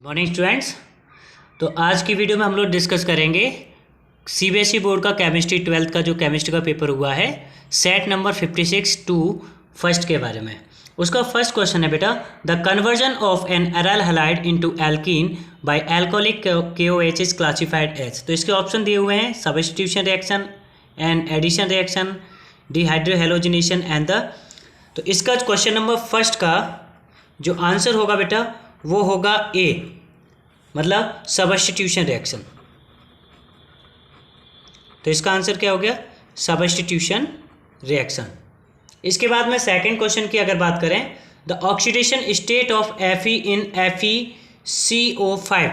Morning students. तो आज की वीडियो में हम लोग डिस्कस करेंगे सीबीएसई बोर्ड का केमिस्ट्री 12th का जो केमिस्ट्री का पेपर हुआ है सेट नंबर 56 टू फर्स्ट के बारे में। उसका फर्स्ट क्वेश्चन है बेटा, the conversion of an aryl halide into alkene by alcoholic KOH is classified as. तो इसके ऑप्शन दिए हुए हैं substitution reaction and addition reaction, dehydrohalogenation and the. तो इसका क्वेश्चन नंबर फर्स्ट का जो आंसर होगा बेटा वो होगा ए, मतलब सब्स्टिट्यूशन रिएक्शन। तो इसका आंसर क्या हो गया? Substitution reaction. इसके बाद में सेकंड क्वेश्चन की अगर बात करें, the oxidation state of Fe in FeCO5।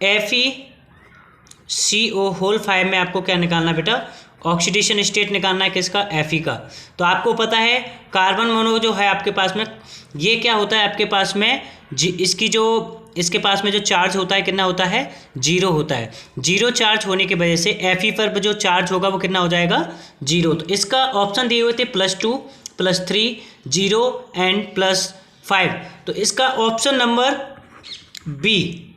FeCO whole 5 में आपको क्या निकालना है बेटा? ऑक्सीडेशन स्टेट निकालना है किसका? Fe का। तो आपको पता है कार्बन मोनो जो है आपके पास में, ये क्या होता है आपके पास में इसके पास में जो चार्ज होता है कितना होता है? 0 होता है। 0 चार्ज होने की वजह से Fe पर जो चार्ज होगा वो कितना हो जाएगा? 0। तो इसका ऑप्शन दिए हुए थे +2, +3, 0 एंड +5। तो इसका ऑप्शन नंबर बी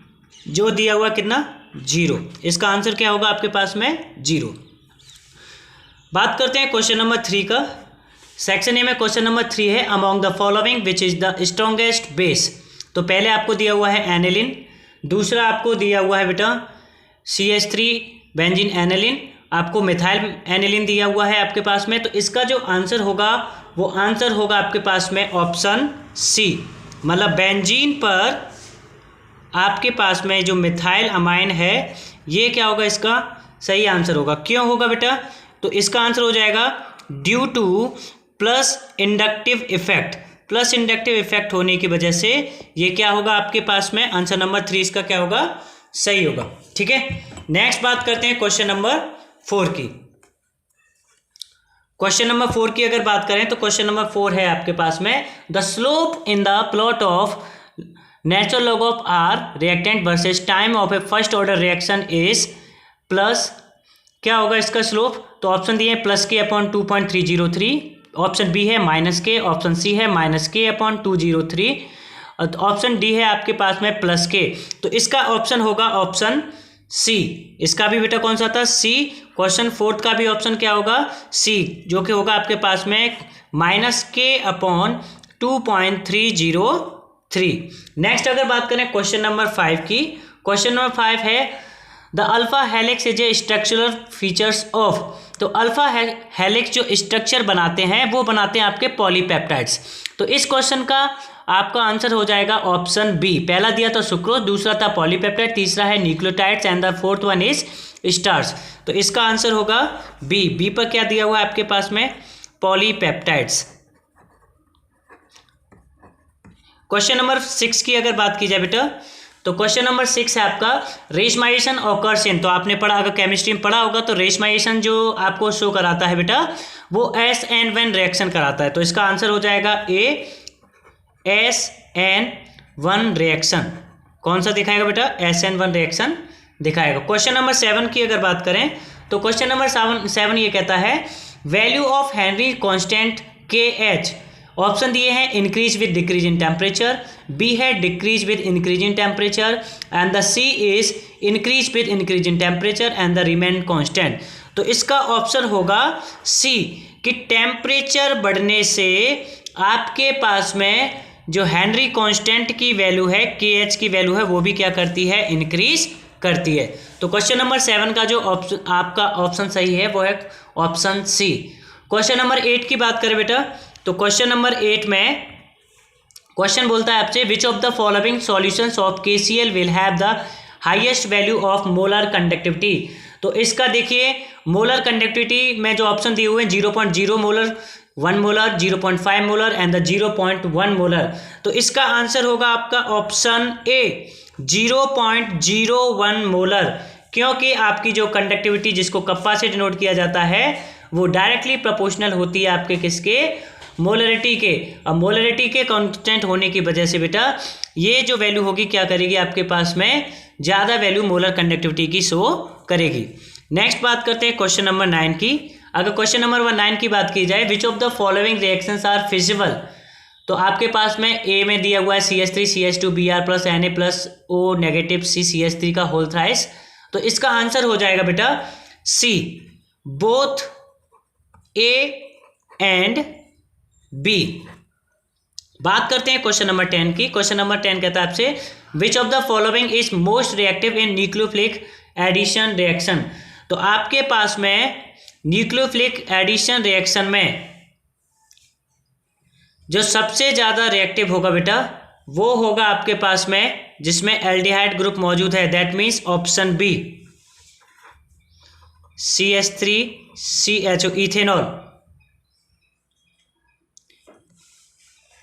जो दिया हुआ कितना? 0। इसका आंसर क्या होगा आपके पास में? 0। बात करते हैं क्वेश्चन नंबर 3 का। सेक्शन ए में क्वेश्चन नंबर 3 है, among the following which is the strongest base. तो पहले आपको दिया हुआ है एनिलिन, दूसरा आपको दिया हुआ है बेटा CH3 बेंजीन एनिलिन, आपको मिथाइल एनिलिन दिया हुआ है आपके पास में। तो इसका जो आंसर होगा वो आंसर होगा आपके पास में ऑप्शन सी, मतलब बेंजीन पर आपके पास में जो मिथाइल अमाइन है ये क्या होगा? इसका सही आंसर होगा। क्यों होगा बेटा? तो इसका आंसर हो जाएगा due two plus inductive effect. Plus inductive effect होने की वजह से ये क्या होगा आपके पास में? आंसर नंबर 3 इसका क्या होगा? सही होगा। ठीक है, नेक्स्ट बात करते हैं क्वेश्चन नंबर 4 की। क्वेश्चन नंबर 4 की अगर बात करें तो क्वेश्चन नंबर 4 है आपके पास में, the slope in the plot of natural log of R reactant versus time of a first order reaction is plus, क्या होगा इसका स्लोप? तो ऑप्शन दिए +k/2.303, ऑप्शन बी है -k, ऑप्शन सी है -k/203, ऑप्शन डी है आपके पास में +k। तो इसका ऑप्शन होगा ऑप्शन सी। इसका भी बेटा कौन सा था? सी। क्वेश्चन 4 का भी ऑप्शन क्या होगा? सी, जो कि होगा आपके पास में -k/2.303। नेक्स्ट अगर बात करें क्वेश्चन नंबर 5 की, क्वेश्चन नंबर 5 है, the alpha helix is a structural features of. तो अल्फा हेलिक्स जो स्ट्रक्चर बनाते हैं वो बनाते हैं आपके पॉलीपेप्टाइड्स। तो इस क्वेश्चन का आपका आंसर हो जाएगा ऑप्शन बी। पहला दिया था सुक्रोज, दूसरा था पॉलीपेप्टाइड, तीसरा है nucleotides and the fourth one is starch. तो इसका आंसर होगा बी। बी पर क्या दिया हुआ है आपके पास में? पॉलीपेप्टाइड्स। क्वेश्चन नंबर 6 की अगर बात की जाए बेटा, तो क्वेश्चन नंबर 6 है आपका, रेशमाइजेशन ऑकर्स इन। तो आपने पढ़ा, अगर केमिस्ट्री में पढ़ा होगा तो रेशमाइजेशन जो आपको शो कराता है बेटा वो SN1 रिएक्शन कराता है। तो इसका आंसर हो जाएगा ए, SN1 रिएक्शन। कौन सा दिखाएगा बेटा? SN1 रिएक्शन दिखाएगा। क्वेश्चन नंबर 7 की अगर बात करें तो क्वेश्चन नंबर 7 ये कहता है, value of Henry constant KH। Option दिए हैं increase with decrease in temperature, B है decrease with increase in temperature and the C is increase with increase in temperature and the remain constant. तो इसका option होगा सी कि temperature बढ़ने से आपके पास में जो हेनरी कांस्टेंट की वैल्यू है, KH की वैल्यू है, वो भी क्या करती है? इंक्रीज करती है। तो क्वेश्चन नंबर 7 का जो ऑप्शन आपका ऑप्शन सही है वो है ऑप्शन सी। क्वेश्चन नंबर 8 की बात करें बेटा, तो क्वेश्चन नंबर 8 में क्वेश्चन बोलता है आपसे, which of the following solutions of KCl will have the highest value of molar conductivity. तो इसका देखिए मोलर कंडक्टिविटी में जो ऑप्शन दिए हुए हैं 0.0 molar, 1 molar, 0.5 molar and the 0.1 molar. तो इसका आंसर होगा आपका ऑप्शन ए, 0.01 मोलर, क्योंकि आपकी जो कंडक्टिविटी जिसको कप्पा से डिनोट किया जाता है वो डायरेक्टली प्रोपोर्शनल होती है आपके किसके? मोलरिटी के। अब मोलरिटी के कांस्टेंट होने की वजह से बेटा ये जो वैल्यू होगी क्या करेगी? आपके पास में ज़्यादा वैल्यू मोलर कंडक्टिविटी की शो करेगी। नेक्स्ट बात करते हैं क्वेश्चन नंबर 9 की। अगर क्वेश्चन नंबर 9 की बात की जाए, which of the following reactions are feasible तो आपके पास में ए में दिया हुआ है CH3 CH2 Br plus Na plus O negative CH3 का होल थ्राइस। तो इसका आंसर हो जाएगा बेटा सी, बोथ A एंड B। बात करते हैं क्वेश्चन नंबर 10 की। क्वेश्चन नंबर 10 कहता है आपसे which of the following is most reactive in nucleophilic addition reaction. तो आपके पास में न्यूक्लियोफिलिक एडिशन रिएक्शन में जो सबसे ज़्यादा रिएक्टिव होगा बेटा वो होगा आपके पास में जिसमें एल्डिहाइड ग्रुप मौजूद है, that means option B CH3CHO ethanol.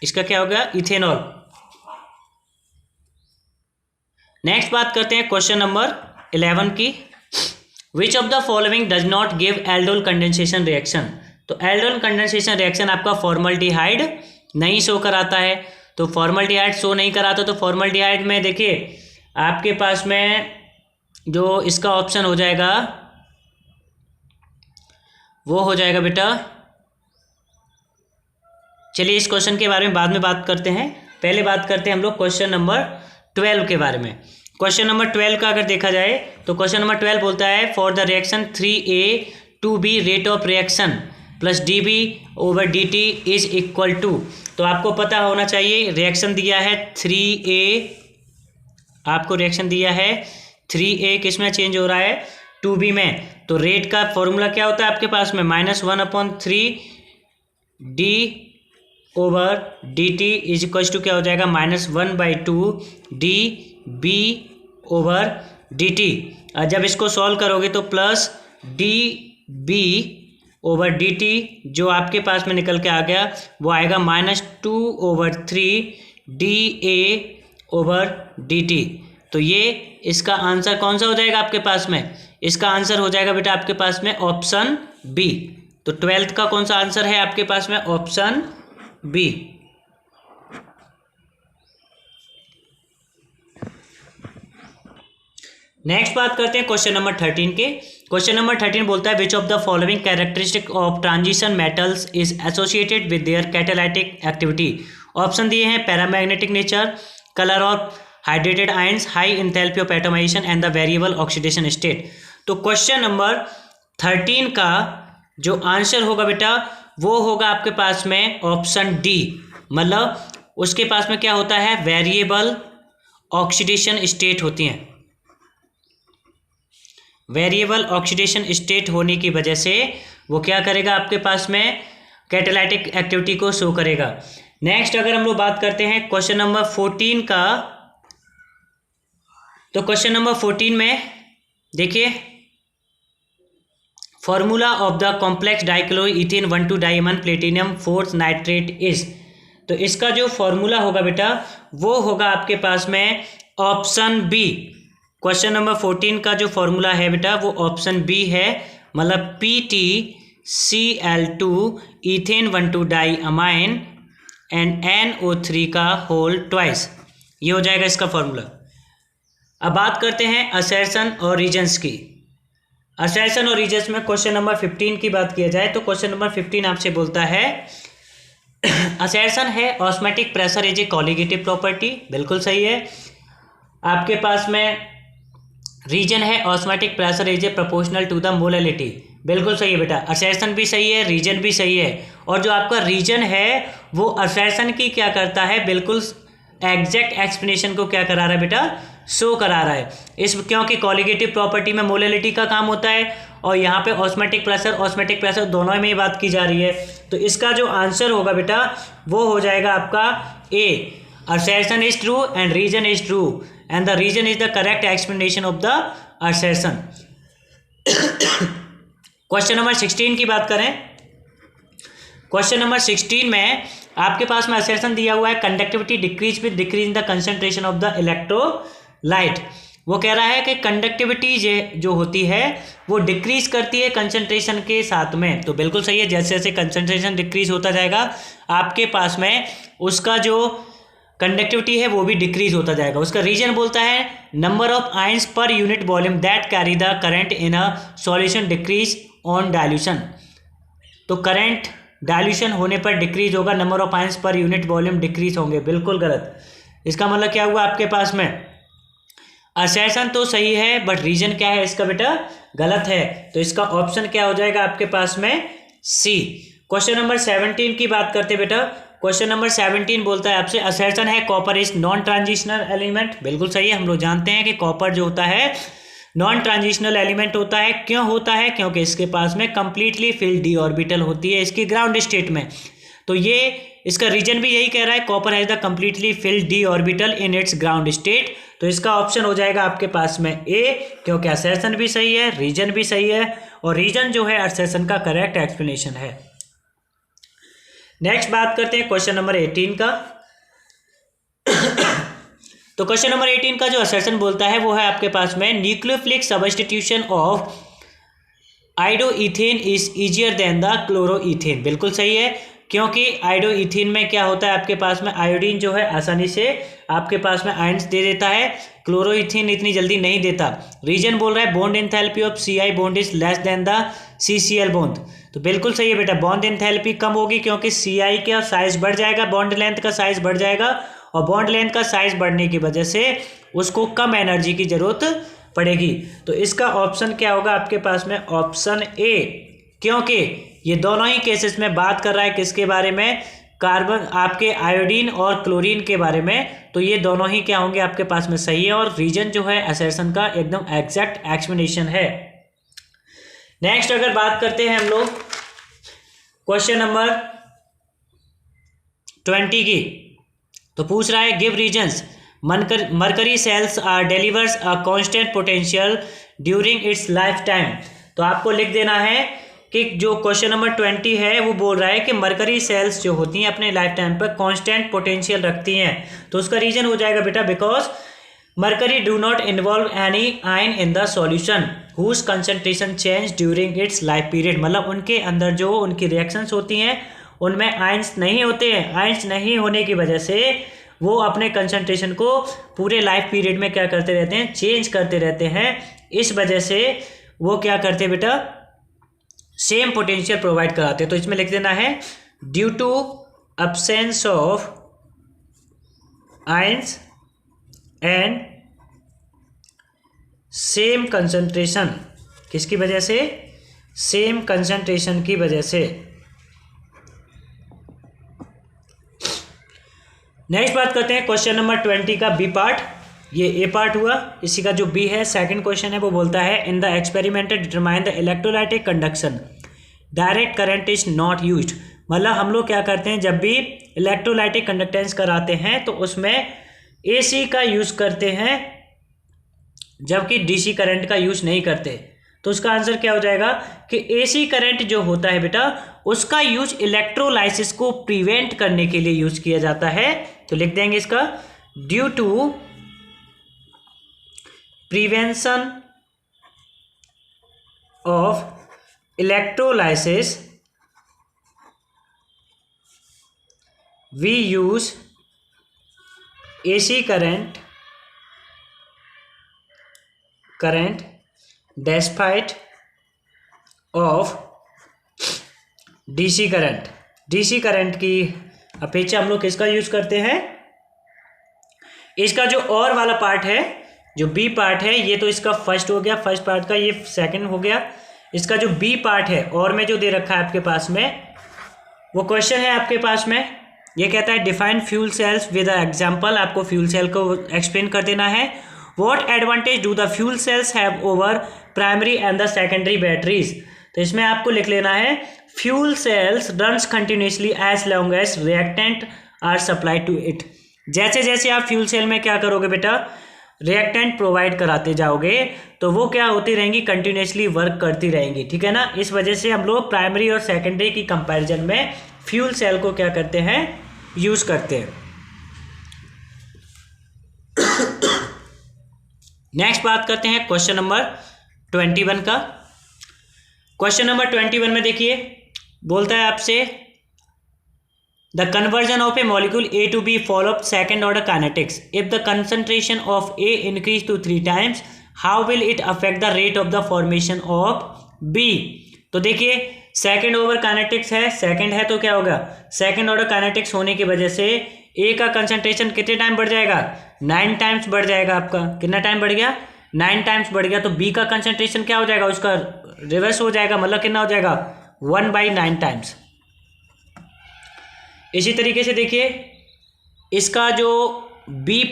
इसका क्या होगा? इथेनॉल। नेक्स्ट बात करते हैं क्वेश्चन नंबर 11 की। विच of the following does not give aldol condensation reaction. तो एल्डोल कंडेंसेशन रिएक्शन आपका फॉर्मल्डिहाइड नहीं शो कराता है। तो फॉर्मल्डिहाइड शो नहीं कराता तो फॉर्मल्डिहाइड में देखिए आपके पास में जो इसका ऑप्शन हो जाएगा वो हो जाएगा बेटा, चलिए इस क्वेश्चन के बारे में बाद में बात करते हैं, पहले बात करते हैं हम लोग क्वेश्चन नंबर 12 के बारे में। क्वेश्चन नंबर 12 का अगर देखा जाए तो क्वेश्चन नंबर 12 बोलता है for the reaction 3A2B rate of reaction plus dB/dt is equal to. तो आपको पता होना चाहिए रिएक्शन दिया है 3A, आपको रिएक्शन दिया है 3A किस में चेंज हो रहा है 2B में। तो रेट का फॉर्मूला क्या होता है आपके पास में -1/3 d/dt इज इक्वल टू क्या हो जाएगा -1/2 dB/dt। जब इसको सॉल्व करोगे तो प्लस dB/dt जो आपके पास में निकल के आ गया वो आएगा -2/3 dA/dt। तो ये इसका आंसर कौन सा हो जाएगा आपके पास में? इसका आंसर हो जाएगा बेटा आपके पास में ऑप्शन बी। तो 12th का कौन सा आंसर है आपके पास में? Option B. नेक्स्ट बात करते हैं क्वेश्चन नंबर 13 के। क्वेश्चन नंबर 13 बोलता है which of the following characteristic of transition metals is associated with their catalytic activity. Option दिए हैं paramagnetic nature, colour of hydrated ions, high enthalpy of atomization and the variable oxidation state. तो question number 13 का जो answer होगा बेटा वो होगा आपके पास में ऑप्शन डी, मतलब उसके पास में क्या होता है वेरिएबल ऑक्सीडेशन स्टेट होती हैं। वेरिएबल ऑक्सीडेशन स्टेट होने की वजह से वो क्या करेगा आपके पास में कैटालाइटिक एक्टिविटी को शो करेगा। नेक्स्ट अगर हम लोग बात करते हैं क्वेश्चन नंबर 14 का, तो क्वेश्चन नंबर 14 में देखिए formula of the complex dichloroethane 1,2-डाइमन प्लेटिनम 4 नाइट्रेट इज। तो इसका जो फॉर्मूला होगा बेटा वो होगा आपके पास में ऑप्शन बी। क्वेश्चन नंबर 14 का जो फॉर्मूला है बेटा वो ऑप्शन बी है, मतलब PtCl2 इथेन 1,2-डाइअमाइन एंड NO3 का होल ट्वाइस, ये हो जाएगा इसका फॉर्मूला। अब बात करते हैं असर्शन और रीजन्स की। असर्शन और रीजन्स में क्वेश्चन नंबर 15 की बात किया जाए तो क्वेश्चन नंबर 15 आपसे बोलता है असर्शन है osmotic pressure is a colligative property, बिल्कुल सही है। आपके पास में रीजन है osmotic pressure is a proportional to the molality, बिल्कुल सही है बेटा। असर्शन भी सही है, रीजन भी सही है। और जो आपका रीजन है वो असर्शन की क्या करता है, बिल्कुल एग्जैक्ट एक्सप्लेनेशन को क्या करा रहा है बेटा, शो करा रहा है। इस क्योंकि कॉलिगेटिव प्रॉपर्टी में मोलैलिटी का काम होता है और यहाँ पे ऑस्मैटिक प्रेशर दोनों में ही बात की जा रही है। तो इसका जो आंसर होगा बेटा वो हो जाएगा आपका ए, assertion is true and reason is true and the reason is the correct explanation of the assertion। Question number 16 की बात करें, क्वेश्चन नंबर 16 में आपके पास में assertion दिया हुआ है conductivity decrease with decrease in the concentration of the electrolyte. वो कह रहा है कि कंडक्टिविटी जो होती है वो डिक्रीज करती है कंसंट्रेशन के साथ में। तो बिल्कुल सही है, जैसे जैसे कंसंट्रेशन डिक्रीज होता जाएगा आपके पास में उसका जो कंडक्टिविटी है वो भी डिक्रीज होता जाएगा। उसका रीजन बोलता है number of ions per unit volume that carry the current in a solution decrease on dilution. तो करंट डाइल्यूशन होने पर डिक्रीज होगा, number of ions per unit volume decrease होंगे। बिल्कुल गलत। इसका मतलब क्या हुआ आपके पास में, असर्शन तो सही है बट रीजन क्या है इसका बेटा, गलत है। तो इसका ऑप्शन क्या हो जाएगा आपके पास में, सी। क्वेश्चन नंबर 17 की बात करते बेटा। क्वेश्चन नंबर 17 बोलता है आपसे, असर्शन है copper is non transitional element. बिल्कुल सही है, हम लोग जानते हैं कि कॉपर जो होता है नॉन ट्रांजिशनल एलिमेंट होता है। क्यों होता है, क्योंकि इसके पास में कंप्लीटली फिल्ड डी ऑर्बिटल होती है इसकी ग्राउंड स्टेट में। तो ये इसका रीजन भी यही कह रहा है, copper has the completely filled D orbital in its ground state. तो इसका ऑप्शन हो जाएगा आपके पास में ए, क्योंकि असर्शन भी सही है, रीजन भी सही है, और रीजन जो है असर्शन का करेक्ट एक्सप्लेनेशन है। नेक्स्ट बात करते हैं क्वेश्चन नंबर 18 का। तो क्वेश्चन नंबर 18 का जो असर्शन बोलता है वो है आपके पास में, nucleophilic substitution of iodoethane is easier than the chloroethane. बिल्कुल सही है, क्योंकि आइडोइथेन में क्या होता है आपके पास में, आयोडीन जो है आसानी से आपके पास में आयंस दे देता है, क्लोरोइथेन इतनी जल्दी नहीं देता। रीजन बोल रहा है bond enthalpy of Ci bond is less than the CCl bond. तो बिल्कुल सही है बेटा, बॉन्ड एंथैल्पी कम होगी क्योंकि Ci का साइज बढ़ जाएगा, बॉन्ड लेंथ का साइज बढ़ जाएगा, और बॉन्ड लेंथ का साइज बढ़ने की वजह से उसको कम एनर्जी की जरूरत पड़ेगी। तो इसका ऑप्शन क्या होगा आपके पास में, ऑप्शन ए, क्योंकि ये दोनों ही केसेस में बात कर रहा है किसके बारे में, कार्बन आपके आयोडीन और क्लोरीन के बारे में। तो ये दोनों ही क्या होंगे आपके पास में सही है, और रीजन जो है असर्शन का एकदम एग्जैक्ट एक्सप्लेनेशन है। नेक्स्ट अगर बात करते हैं हम लोग क्वेश्चन नंबर 20 की, तो पूछ रहा है give reasons mercury cells are delivers a constant potential during its life time. तो आपको लिख देना है कि जो क्वेश्चन नंबर 20 है वो बोल रहा है कि मरकरी सेल्स जो होती हैं अपने लाइफ टाइम पर कांस्टेंट पोटेंशियल रखती हैं। तो उसका रीजन हो जाएगा बेटा, because mercury do not involve any ion in the solution whose concentration change during its life period. मतलब उनके अंदर जो उनकी रिएक्शंस होती हैं उनमें आयंस नहीं होते हैं, आयंस नहीं होने की वजह से वो अपने कंसंट्रेशन को पूरे लाइफ पीरियड में क्या करते रहते हैं, चेंज करते रहते हैं। इस वजह से वो क्या करते हैं बेटा, सेम पोटेंशियल प्रोवाइड कराते हैं। तो इसमें लिख देना है due to absence of ions and same concentration, किसकी वजह से, सेम कंसंट्रेशन की वजह से। नेक्स्ट बात करते हैं क्वेश्चन नंबर 20 का बी पार्ट। ये ए पार्ट हुआ, इसी का जो बी है सेकंड क्वेश्चन है वो बोलता है in the experiment determine the electrolytic conduction direct current is not used. मतलब हम लोग क्या करते हैं, जब भी इलेक्ट्रोलाइटिक कंडक्टेंस कराते हैं तो उसमें AC का यूज़ करते हैं जबकि DC करंट का यूज़ नहीं करते। तो उसका आंसर क्या हो जाएगा कि AC करंट जो होता है बेटा उसका यूज इलेक्ट्रोलाइसिस को प्रिवेंट करने के लिए यूज किया जाता है। तो लिख देंगे इसका due to prevention of electrolysis we use AC current despite of DC current. DC current की अपेक्षा हम लोग किसका यूज करते हैं, इसका जो और वाला पार्ट है, जो बी पार्ट है, ये तो इसका फर्स्ट हो गया, फर्स्ट पार्ट का ये सेकंड हो गया। इसका जो बी पार्ट है और में जो दे रखा है आपके पास में, वो क्वेश्चन है आपके पास में, ये कहता है define fuel cells with a example. आपको फ्यूल सेल को एक्सप्लेन कर देना है। What advantage do the fuel cells have over primary and the secondary batteries. तो इसमें आपको लिख लेना है fuel cells runs continuously as long as reactant are supplied to it. जैसे जैसे आप फ्यूल सेल में क्या करोगे बेटा, रिएक्टेंट प्रोवाइड कराते जाओगे तो वो क्या होती रहेंगी, कंटिन्यूसली वर्क करती रहेंगी, ठीक है ना। इस वजह से हम लोग प्राइमरी और सेकेंडरी की कंपैरिजन में फ्यूल सेल को क्या करते हैं, यूज करते हैं। नेक्स्ट बात करते हैं क्वेश्चन नंबर 21 का। क्वेश्चन नंबर 21 में देखिए बोलता है आपसे the conversion of A molecule A to B follow second order kinetics. If the concentration of A increase to 3 times, how will it affect the rate of the formation of B? तो देखिए second over kinetics है, second है तो क्या होगा, second order kinetics होने की वजह से ए का कंसंट्रेशन कितने टाइम बढ़ जाएगा, 9 टाइम्स बढ़ जाएगा आपका। कितना टाइम बढ़ गया, 9 टाइम्स बढ़ गया। तो बी का कंसंट्रेशन क्या हो जाएगा, उसका रिवर्स हो जाएगा, मतलब कितना हो जाएगा 1/9 टाइम्स। इसी तरीके से देखिए इसका जो बी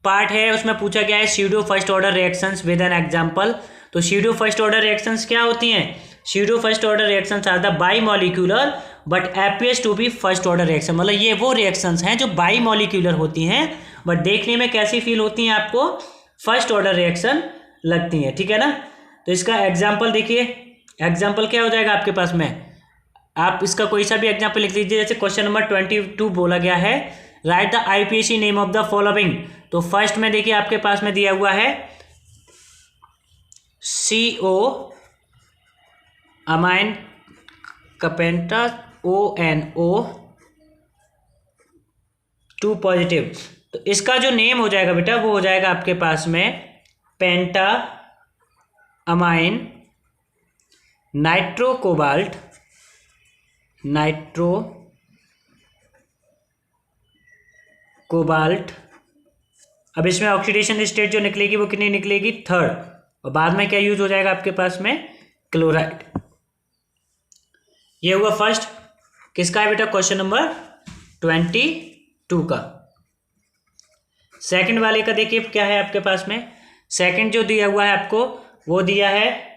पार्ट है उसमें पूछा गया है pseudo first order reactions with an example. तो स्यूडो फर्स्ट ऑर्डर रिएक्शंस क्या होती हैं, pseudo first order reactions are the bimolecular but appears to be first order reaction. मतलब ये वो रिएक्शंस हैं जो बाई मॉलिक्यूलर होती हैं बट देखने में कैसी फील होती हैं, आपको फर्स्ट ऑर्डर रिएक्शन लगती हैं, ठीक है ना। तो इसका एग्जाम्पल देखिए, एग्जाम्पल क्या हो जाएगा आपके पास में, आप इसका कोई सा भी एग्जाम्पल लिख लीजिए। जैसे क्वेश्चन नंबर 22 बोला गया है write the IUPAC name of the following. तो फर्स्ट में देखिए आपके पास में दिया हुआ है CO अमाइन कपेंटा ONO2 पॉजिटिव। तो इसका जो नेम हो जाएगा बेटा वो हो जाएगा आपके पास में पेंटा अमाइन नाइट्रो कोबाल्ट। अब इसमें ऑक्सीडेशन स्टेट जो निकलेगी वो कितनी निकलेगी, 3rd। और बाद में क्या यूज हो जाएगा आपके पास में, क्लोराइड। ये हुआ फर्स्ट, किसका है बेटा, क्वेश्चन नंबर 22 का। सेकंड वाले का देखिए क्या है आपके पास में, सेकंड जो दिया हुआ है आपको वो दिया है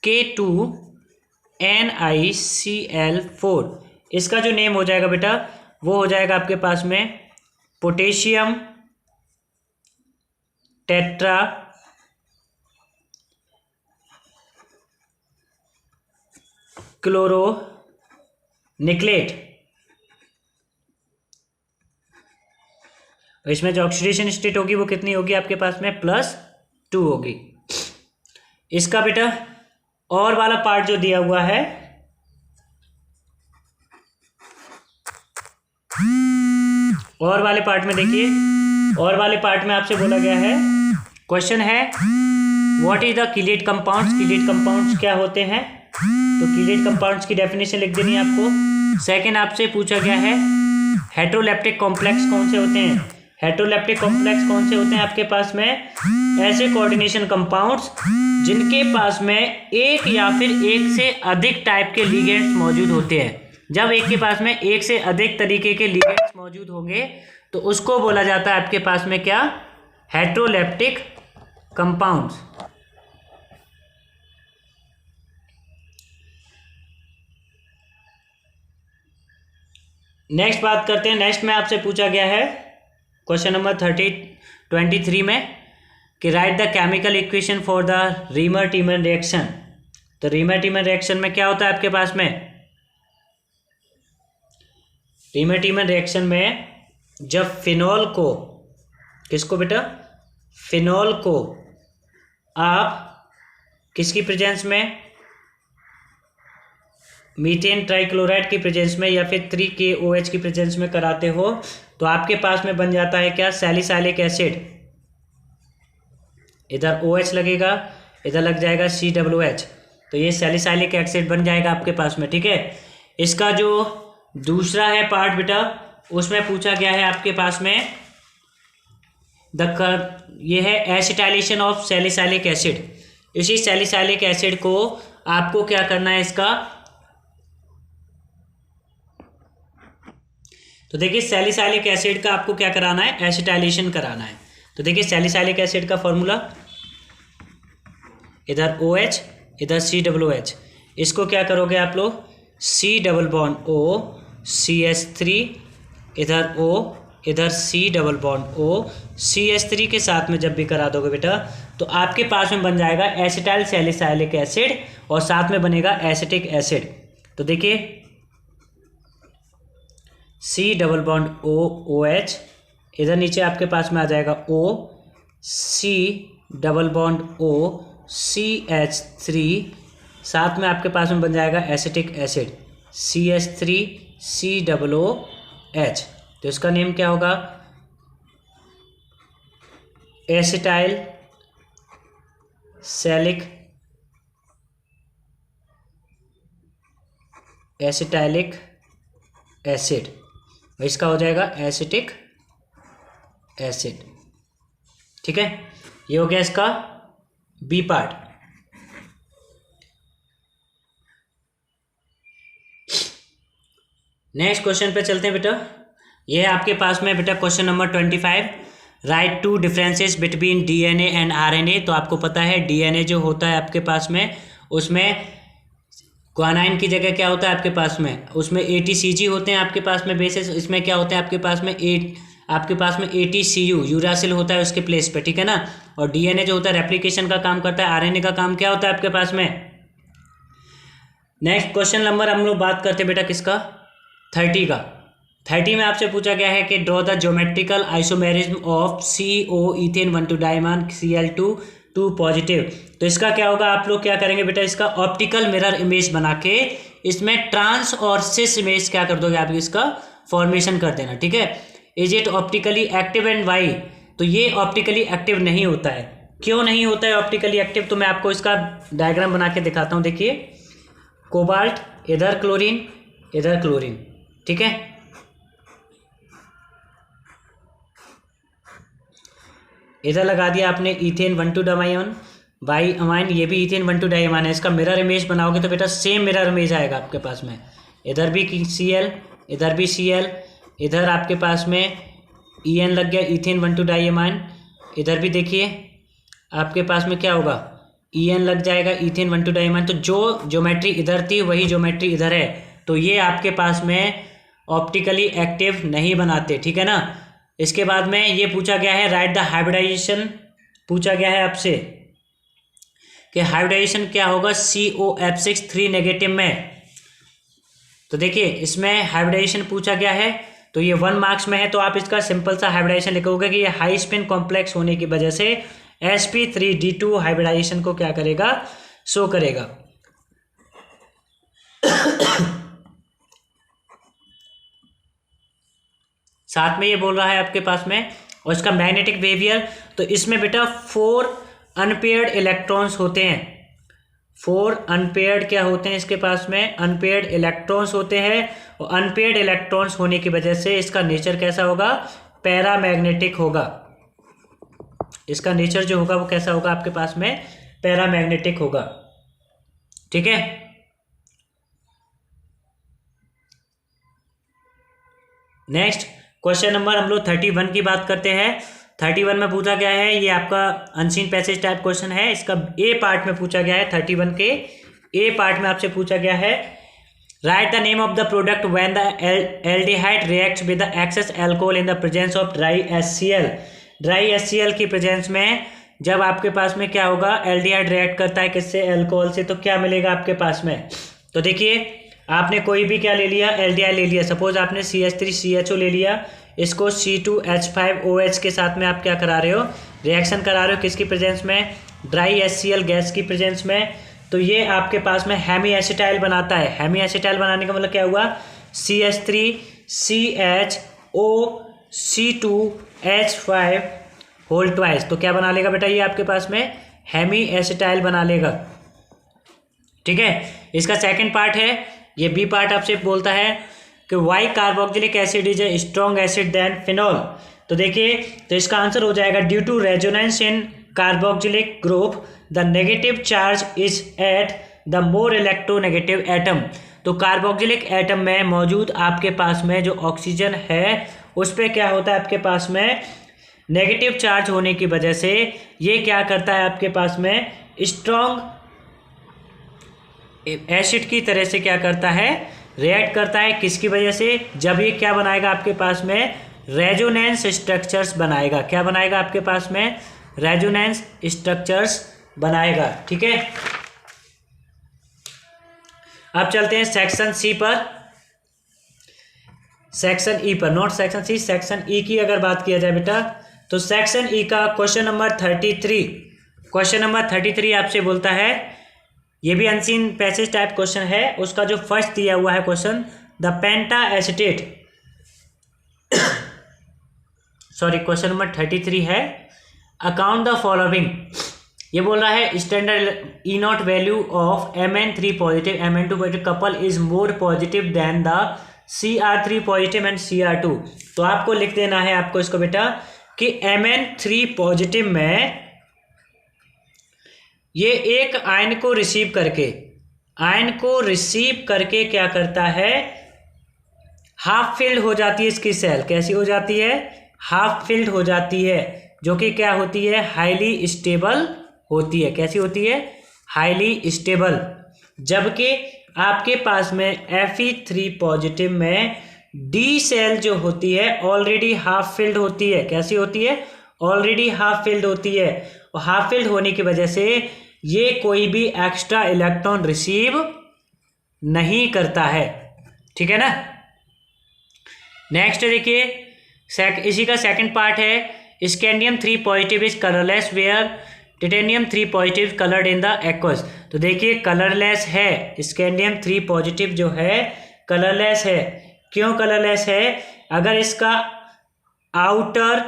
K2NiCl4। इसका जो नेम हो जाएगा बेटा वो हो जाएगा आपके पास में पोटेशियम टेट्रा क्लोरो निकलेट। इसमें जो ऑक्सीडेशन स्टेट होगी वो कितनी होगी आपके पास में, +2 होगी। इसका बेटा और वाला पार्ट जो दिया हुआ है और वाले पार्ट में देखिए, और वाले पार्ट में आपसे बोला गया है, क्वेश्चन है what is the chelate compounds. Chelate compounds क्या होते हैं, तो कीलेट कंपाउंड्स की डेफिनेशन लिख देनी है आपको। सेकंड आपसे पूछा गया है हेट्रोलेप्टिक कॉम्प्लेक्स कौन से होते हैं। हेट्रोलेप्टिक कॉम्प्लेक्स कौन से होते हैं आपके पास में, ऐसे कोऑर्डिनेशन कंपाउंड्स जिनके पास में एक या फिर एक से अधिक टाइप के लिगेंड्स मौजूद होते हैं। जब एक के पास में एक से अधिक तरीके के लिगेंड्स मौजूद होंगे तो उसको बोला जाता है आपके पास में क्या, हेट्रोलेप्टिक कंपाउंड्स। नेक्स्ट बात करते हैं, नेक्स्ट में आपसे पूछा गया है क्वेश्चन नंबर 23 में कि write the chemical equation for the Reimer Tiemann reaction. तो रीमर-टीमन रिएक्शन में क्या होता है आपके पास में, रीमर-टीमन रिएक्शन में जब फिनॉल को, किसको बेटा, फिनॉल को आप किसकी प्रेजेंस में, मीथेन ट्राइक्लोराइड की प्रेजेंस में या फिर 3KOH की प्रेजेंस में कराते हो तो आपके पास में बन जाता है क्या, सैलिसाइलिक एसिड। इधर OH लगेगा, इधर लग जाएगा COOH, तो ये सैलिसाइलिक एसिड बन जाएगा आपके पास में, ठीक है। इसका जो दूसरा है पार्ट बेटा उसमें पूछा गया है आपके पास में ये है एसिटाइलेशन ऑफ सैलिसाइलिक एसिड। इसी सैलिसाइलिक एसिड को आपको क्या करना है इसका, तो देखिए सैलिसाइलिक एसिड का आपको क्या कराना है, एसिटाइलेशन कराना है। तो देखिए सैलिसाइलिक एसिड का फॉर्मूला, इधर OH इधर COOH, इसको क्या करोगे आप लोग, C double bond O CH3 इधर O इधर C double bond O CH3 के साथ में जब भी करा दोगे बेटा तो आपके पास में बन जाएगा एसिटाइल सैलिसाइलिक एसिड और साथ में बनेगा एसिटिक एसिड। तो देखिए C double bond O OH, इधर नीचे आपके पास में आ जाएगा O C double bond O CH3, साथ में आपके पास में बन जाएगा एसिटिक एसिड CH3 COOH। तो इसका नेम क्या होगा, एसिटाइल सैलिक एसिटाइलिक एसिड, इसका हो जाएगा एसिटिक एसिड। ठीक है, ये हो गया इसका बी पार्ट। नेक्स्ट क्वेश्चन पे चलते हैं बेटा। ये है आपके पास में बेटा question number 25, write two differences between DNA and RNA. तो आपको पता है डीएनए जो होता है आपके पास में, उसमें ग्वानाइन की जगह क्या होता है आपके पास में, उसमें एटीसीजी होते हैं आपके पास में बेसिस। इसमें क्या होता है आपके पास में एटीसीयू यूरासिल होता है उसके प्लेस पे, ठीक है ना। और डीएनए जो होता है रेप्लिकेशन का काम करता है, आरएनए का काम क्या होता है आपके पास में। नेक्स्ट क्वेश्चन नंबर हम लोग बात करते हैं बेटा किसका, 30 का। 30 में आपसे पूछा गया है कि draw the geometrical isomerism of CO ethane 1 2 डायमन Cl2 2 positive. तो इसका क्या होगा, आप लोग क्या करेंगे बेटा, इसका ऑप्टिकल मिरर इमेज बना के इसमें ट्रांस और सिस इमेज क्या कर दोगे आप, इसका फॉर्मेशन कर देना। ठीक है, is it optically active and why. तो ये ऑप्टिकली एक्टिव नहीं होता है। क्यों नहीं होता है ऑप्टिकली एक्टिव, तो मैं आपको इसका डायग्राम बना के दिखाता हूँ। देखिए, कोबाल्ट इधर क्लोरीन इधर क्लोरीन, ठीक है। इधर लगा दिया आपने इथेन 1 2 डाइमाइन बाई अमाइन, ये भी इथेन 1 2 डाइमाइन है। इसका मिरर इमेज बनाओगे तो बेटा सेम मिरर इमेज आएगा आपके पास में। इधर भी Cl, इधर भी Cl, इधर आपके पास में En लग गया इथेन 1 2 डाइमाइन। इधर भी देखिए आपके पास में क्या होगा, En लग जाएगा इथेन 1 2 डाइमाइन। तो जो ज्योमेट्री इधर थी वही ज्योमेट्री इधर है, तो ये आपके पास में ऑप्टिकली एक्टिव नहीं बनाते, ठीक है ना। इसके बाद में ये पूछा गया है राइट द हाइब्रिडाइजेशन, पूछा गया है आपसे कि हाइब्रिडाइजेशन क्या होगा COF6 3 नेगेटिव में। तो देखिए इसमें हाइब्रिडाइजेशन पूछा गया है, तो ये 1 मार्क्स में है। तो आप इसका सिंपल सा हाइब्रिडाइजेशन लिखोगे कि ये हाई स्पिन कॉम्प्लेक्स होने की वजह से sp3d2 हाइब्रिडाइजेशन को क्या करेगा, शो करेगा। साथ में ये बोल रहा है आपके पास में, और इसका मैग्नेटिक बिहेवियर, तो इसमें बेटा 4 अनपेयर्ड इलेक्ट्रॉन्स होते हैं। 4 अनपेयर्ड क्या होते हैं इसके पास में, अनपेयर्ड इलेक्ट्रॉन्स होते हैं। और अनपेयर्ड इलेक्ट्रॉन्स होने की वजह से इसका नेचर कैसा होगा, पैरामैग्नेटिक होगा। इसका नेचर जो होगा वो कैसा होगा आपके पास में, पैरामैग्नेटिक होगा। ठीक है, नेक्स्ट क्वेश्चन नंबर हम लोग 31 की बात करते हैं। 31 में पूछा गया है, ये आपका अनसीन पैसेज टाइप क्वेश्चन है। इसका ए पार्ट में पूछा गया है, 31 के ए पार्ट में आपसे पूछा गया है write the name of the product when the aldehyde reacts with the excess alcohol in the presence of dry HCl। Dry HCl की प्रेजेंस में जब आपके पास में क्या होगा, एल्डिहाइड रिएक्ट करता है किससे, अल्कोहल से, तो क्या मिलेगा आपके पास में। तो देखिए आपने कोई भी क्या ले लिया, एल्डिहाइड ले लिया। सपोज आपने CH3CHO ले लिया, इसको C2H5OH के साथ में आप क्या करा रहे हो, रिएक्शन करा रहे हो किसकी प्रेजेंस में, ड्राई HCl गैस की प्रेजेंस में। तो ये आपके पास में हेमी एसिटाइल बनाता है। हेमी एसिटाइल बनाने का मतलब क्या हुआ, CH3CHO C2H5 होल ट्वाइस। तो क्या बना लेगा बेटा, ये आपके पास में हेमी एसिटाइल बना लेगा। ठीक है, इसका सेकंड पार्ट है, ये बी पार्ट आपसे बोलता है कि why carboxylic acid is a strong acid than phenol. तो देखिए, तो इसका आंसर हो जाएगा due to resonance in carboxylic group the negative charge is at the more electronegative atom. तो कार्बोक्सिलिक एटम में मौजूद आपके पास में जो ऑक्सीजन है उस पर क्या होता है आपके पास में, नेगेटिव चार्ज होने की वजह से ये क्या करता है आपके पास में, स्ट्रॉन्ग एसिड की तरह से क्या करता है, रिएक्ट करता है। किसकी वजह से, जब ये क्या बनाएगा आपके पास में, रेजोनेंस स्ट्रक्चर्स बनाएगा। क्या बनाएगा आपके पास में, रेजोनेंस स्ट्रक्चर्स बनाएगा। ठीक है, अब चलते हैं सेक्शन सी पर, सेक्शन ई पर, not section C, section E की अगर बात किया जाए बेटा, तो सेक्शन ई का क्वेश्चन नंबर 33, क्वेश्चन नंबर 33 आपसे बोलता है, ये भी अनसीन पैसेज टाइप क्वेश्चन है। उसका जो फर्स्ट दिया हुआ है question, the penta acetate, sorry question number 33 है, अकाउंट द फॉलोइंग, ये बोल रहा है standard E naught value of Mn3 positive Mn2 positive couple is more positive than the Cr3 positive and Cr2। तो आपको लिख देना है आपको इसको बेटा कि Mn3 पॉजिटिव में ये एक आयन को रिसीव करके क्या करता है, हाफ फिल्ड हो जाती है इसकी सेल। कैसी हो जाती है? हाफ फिल्ड हो जाती है, जो कि क्या होती है, हाईली स्टेबल होती है। कैसी होती है? Highly stable. जबकि आपके पास में Fe3 पॉजिटिव में डी सेल जो होती है ऑलरेडी हाफ फिल्ड होती है। कैसी होती है? ऑलरेडी हाफ फिल्ड होती है, और हाफ फिल्ड होने की वजह से ये कोई भी एक्स्ट्रा इलेक्ट्रॉन रिसीव नहीं करता है। ठीक है ना। नेक्स्ट देखिए, इसी का सेकंड पार्ट है scandium 3 positive is colourless where titanium 3 positive coloured in the aqueous. तो देखिए कलरलेस है, स्कैंडियम 3 पॉजिटिव जो है कलरलेस है। क्यों कलरलेस है? अगर इसका आउटर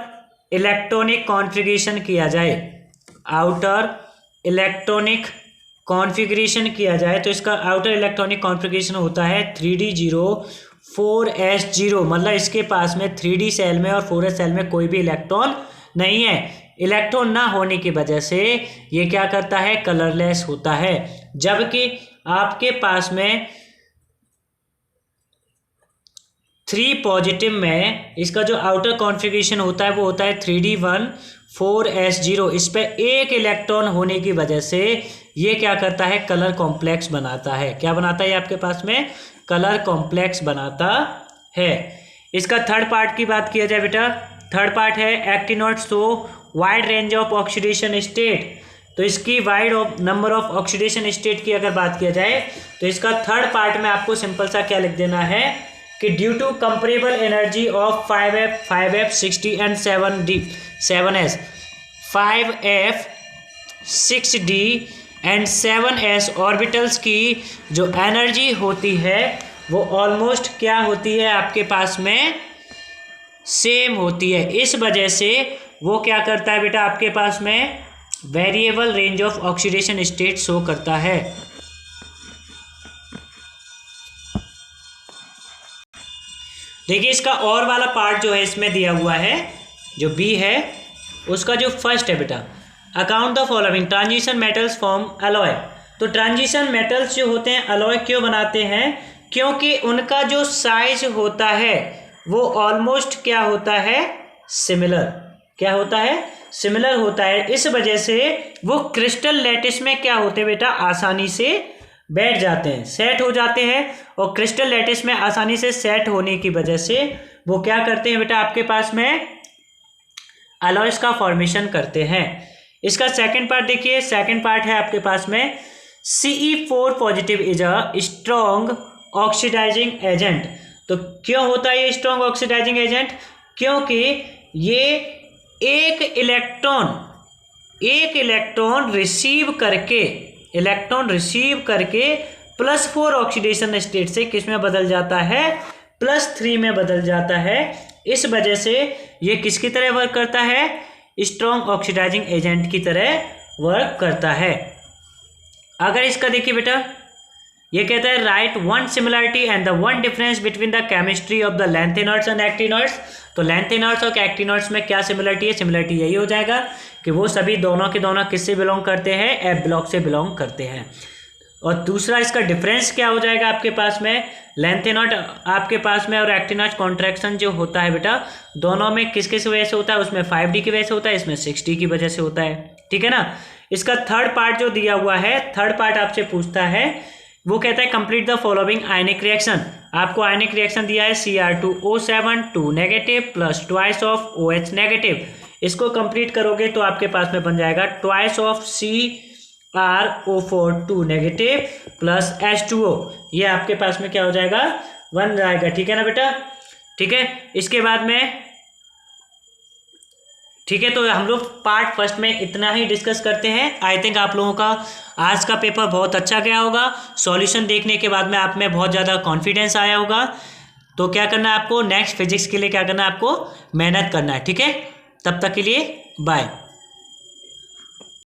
इलेक्ट्रॉनिक कॉन्फ़िगरेशन किया जाए, तो इसका आउटर इलेक्ट्रॉनिक कॉन्फ़िगरेशन होता है 3d0 4s0। मतलब इसके पास में 3d सेल में और 4s सेल में कोई भी इलेक्ट्रॉन नहीं है। इलेक्ट्रॉन ना होने की वजह से ये क्या करता है, कलरलेस होता है। जबकि आपके पास में 3 पॉजिटिव में इसका जो आउटर कॉन्फ़िगरेशन होता है वो होता है 3d1 4s0। इस पे एक इलेक्ट्रॉन होने की वजह से ये क्या करता है, कलर कॉम्प्लेक्स बनाता है। क्या बनाता है ये आपके पास में? कलर कॉम्प्लेक्स बनाता है। इसका थर्ड पार्ट की बात किया जाए बेटा, थर्ड पार्ट है actinoid show wide range of oxidation state. तो इसकी wide number of oxidation state की अगर बात किया जाए तो इसका थर्ड पार्ट में आपको सिंपल सा क्या लिख देना है कि due to comparable energy of 5f 5f 60 and 7s 5f 6d and 7s orbitals की जो एनर्जी होती है वो ऑलमोस्ट क्या होती है आपके पास में, सेम होती है। इस वजह से वो क्या करता है बेटा, आपके पास में variable range of oxidation state show करता है। देखिए इसका और वाला पार्ट जो है इसमें दिया हुआ है, जो बी है उसका जो फर्स्ट है बेटा, account the following transition metals form alloy. तो ट्रांजिशन मेटल्स जो होते हैं अलॉय क्यों बनाते हैं? क्योंकि उनका जो साइज होता है वो ऑलमोस्ट क्या होता है, सिमिलर। क्या होता है? सिमिलर होता है। इस वजह से वो क्रिस्टल लैटिस में क्या होते हैं बेटा, आसानी से बैठ जाते हैं, सेट हो जाते हैं। और क्रिस्टल लैटिस में आसानी से सेट होने की वजह से वो क्या करते हैं बेटा, आपके पास में अलॉयस का फॉर्मेशन करते हैं। इसका सेकंड पार्ट देखिए, सेकंड पार्ट है आपके पास में Ce4 positive is a strong oxidising agent. तो क्यों होता है ये स्ट्रॉन्ग ऑक्सीडाइजिंग एजेंट? क्योंकि ये एक इलेक्ट्रॉन रिसीव करके +4 ऑक्सीडेशन स्टेट से किस में बदल जाता है, +3 में बदल जाता है। इस वजह से ये किसकी तरह वर्क करता है, स्ट्रॉन्ग ऑक्सीडाइजिंग एजेंट की तरह वर्क करता है। अगर इसका देखिए बेटा, ये कहता है right one similarity and the one difference between the chemistry of the lanthanoids and actinoids. तो लैंथेनॉइड्स और एक्टिनॉइड्स में क्या सिमिलरिटी है? सिमिलरिटी यही हो जाएगा कि वो सभी दोनों के दोनों किससे बिलोंग करते हैं, एफ ब्लॉक से बिलोंग करते हैं। और दूसरा इसका डिफरेंस क्या हो जाएगा आपके पास में, लैंथेनॉइड आपके पास में और एक्टिनॉइड कॉन्ट्रैक्शन जो होता है बेटा, दोनों में किस किस वजह से होता है, उसमें 5d की वजह से होता है, इसमें 6d की वजह से होता है। ठीक है ना। इसका थर्ड पार्ट जो दिया हुआ है, थर्ड पार्ट आपसे पूछता है, वो कहता है complete the following ionic reaction. आपको आयनिक रिएक्शन दिया है Cr2O7 2 negative plus twice of OH negative. इसको कंप्लीट करोगे तो आपके पास में बन जाएगा twice of CrO4 2 negative plus H2O। ये आपके पास में क्या हो जाएगा, बन जाएगा। ठीक है ना बेटा। ठीक है, इसके बाद में ठीक है, तो हम लोग पार्ट फर्स्ट में इतना ही डिस्कस करते हैं। आई थिंक आप लोगों का आज का पेपर बहुत अच्छा गया होगा। सॉल्यूशन देखने के बाद में आप में बहुत ज़्यादा कॉन्फिडेंस आया होगा। तो क्या करना है आपको, नेक्स्ट फिजिक्स के लिए क्या करना है आपको, मेहनत करना है। ठीक है, तब तक के लिए बाय।